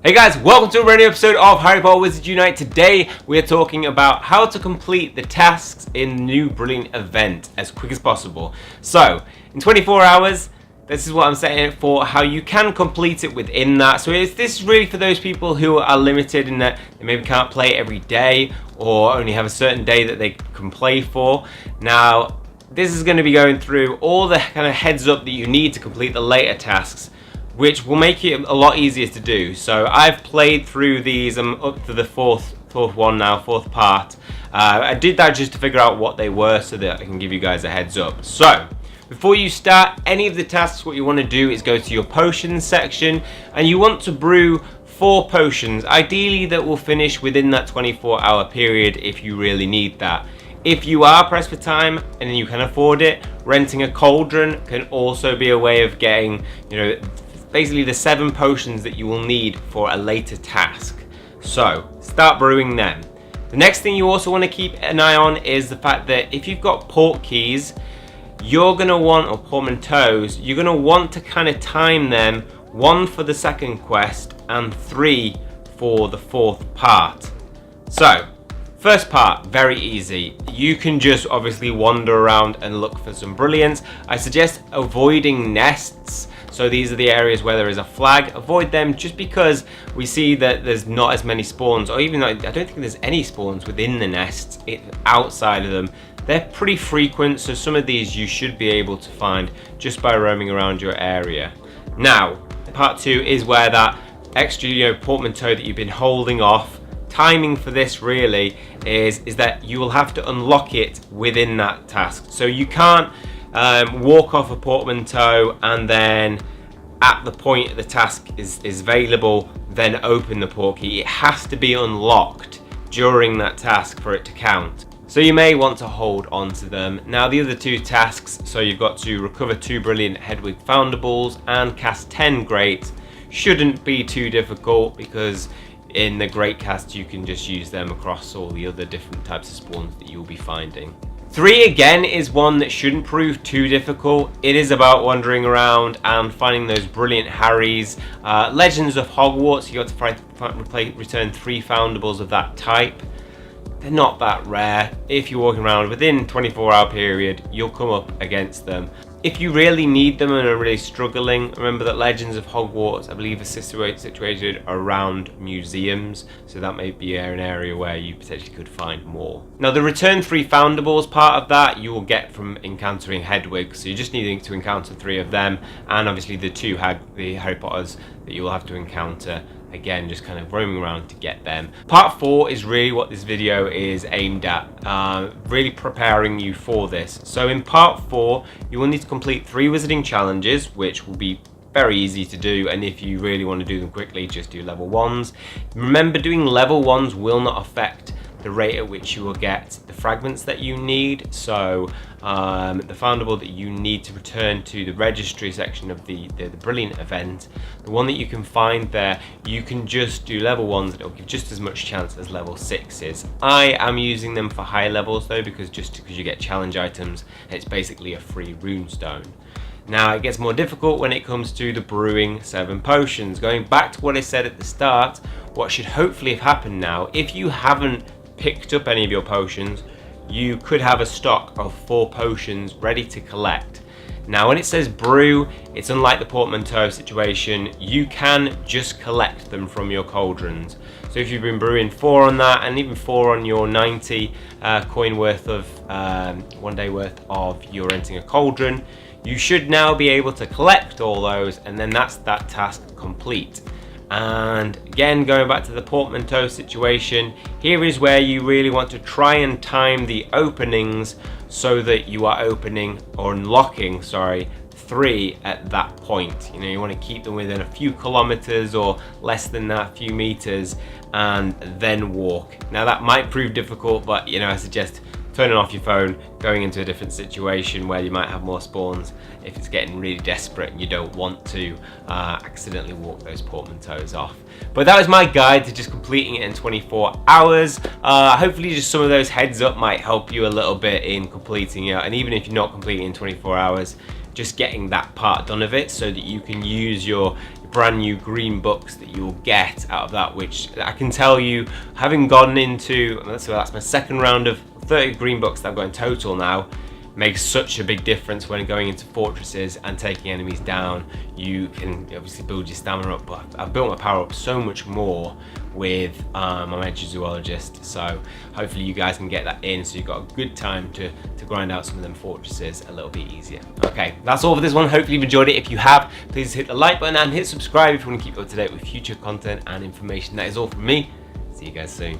Hey guys, welcome to a brand new episode of Harry Potter Wizards Unite. Today we are talking about how to complete the tasks in the new brilliant event as quick as possible. So, in 24 hours, this is what I'm setting it for, how you can complete it within that. So this is really for those people who are limited in that they maybe can't play every day or only have a certain day that they can play for. Now, this is going to be going through all the kind of heads up that you need to complete the later tasks, which will make it a lot easier to do. So I've played through these. I'm up to the fourth one now, fourth part. I did that just to figure out what they were so that I can give you guys a heads up. So before you start any of the tasks, what you want to do is go to your potions section and you want to brew 4 potions, ideally that will finish within that 24-hour period if you really need that. If you are pressed for time and you can afford it, renting a cauldron can also be a way of getting, basically the 7 potions that you will need for a later task. So start brewing them. The next thing you also want to keep an eye on is the fact that if you've got port keys, you're going to want, or portmanteaus, you're going to want to kind of time them, 1 for the second quest and 3 for the 4th part. So first part, very easy. You can just obviously wander around and look for some brilliance. I suggest avoiding nests. So these are the areas where there is a flag. Avoid them just because we see that there's not as many spawns, or even I don't think there's any spawns within the nests outside of them. They're pretty frequent, so some of these you should be able to find just by roaming around your area. Now, part 2 is where that extra portmanteau that you've been holding off. Timing for this really is that you will have to unlock it within that task. So you can't walk off a portmanteau and then at the point the task is available then open the port key. It has to be unlocked during that task for it to count. So you may want to hold on to them. Now the other 2 tasks, so you've got to recover 2 brilliant Hedwig foundables and cast 10 greats, shouldn't be too difficult because in the great cast you can just use them across all the other different types of spawns that you'll be finding. 3 again is one that shouldn't prove too difficult. It is about wandering around and finding those brilliant Harrys. Legends of Hogwarts, you got to return 3 foundables of that type. They're not that rare. If you're walking around within 24-hour period, you'll come up against them. If you really need them and are really struggling, remember that Legends of Hogwarts, I believe, is situated around museums, so that may be an area where you potentially could find more. Now, the return 3 foundables part of that you will get from encountering Hedwig, so you're just needing to encounter 3 of them, and obviously the 2 the Harry Potters that you will have to encounter. Again, just kind of roaming around to get them. Part 4 is really what this video is aimed at, really preparing you for this. So in part 4, you will need to complete 3 wizarding challenges, which will be very easy to do, and if you really want to do them quickly, just do level 1s. Remember, doing level 1s will not affect the rate at which you will get the fragments that you need. So the foundable that you need to return to the registry section of the brilliant event, the one that you can find there, you can just do level 1s and it'll give just as much chance as level 6s. I am using them for high levels though, because you get challenge items, it's basically a free runestone. Now it gets more difficult when it comes to the brewing 7 potions. Going back to what I said at the start, what should hopefully have happened now, if you haven't picked up any of your potions, you could have a stock of 4 potions ready to collect. Now when it says brew, it's unlike the portmanteau situation. You can just collect them from your cauldrons. So if you've been brewing 4 on that and even 4 on your 90 coin worth of 1 day worth of your renting a cauldron, you should now be able to collect all those, and then that's that task complete. And again, going back to the portmanteau situation, here is where you really want to try and time the openings so that you are opening or unlocking 3 at that point. You want to keep them within a few kilometers or less than that, a few meters, and then walk. Now that might prove difficult, but I suggest turning off your phone, going into a different situation where you might have more spawns if it's getting really desperate and you don't want to accidentally walk those portmanteaus off. But that was my guide to just completing it in 24 hours. Hopefully just some of those heads up might help you a little bit in completing it, and even if you're not completing in 24 hours, just getting that part done of it so that you can use your brand new green books that you'll get out of that, which I can tell you, having gone into, that's my second round of 30 green books that I've got in total now, makes such a big difference when going into fortresses and taking enemies down. You can obviously build your stamina up, but I've built my power up so much more with my Magic Zoologist, so hopefully you guys can get that in so you've got a good time to grind out some of them fortresses a little bit easier. Okay, that's all for this one. Hopefully you've enjoyed it. If you have, please hit the like button and hit subscribe if you want to keep up to date with future content and information. That is all from me. See you guys soon.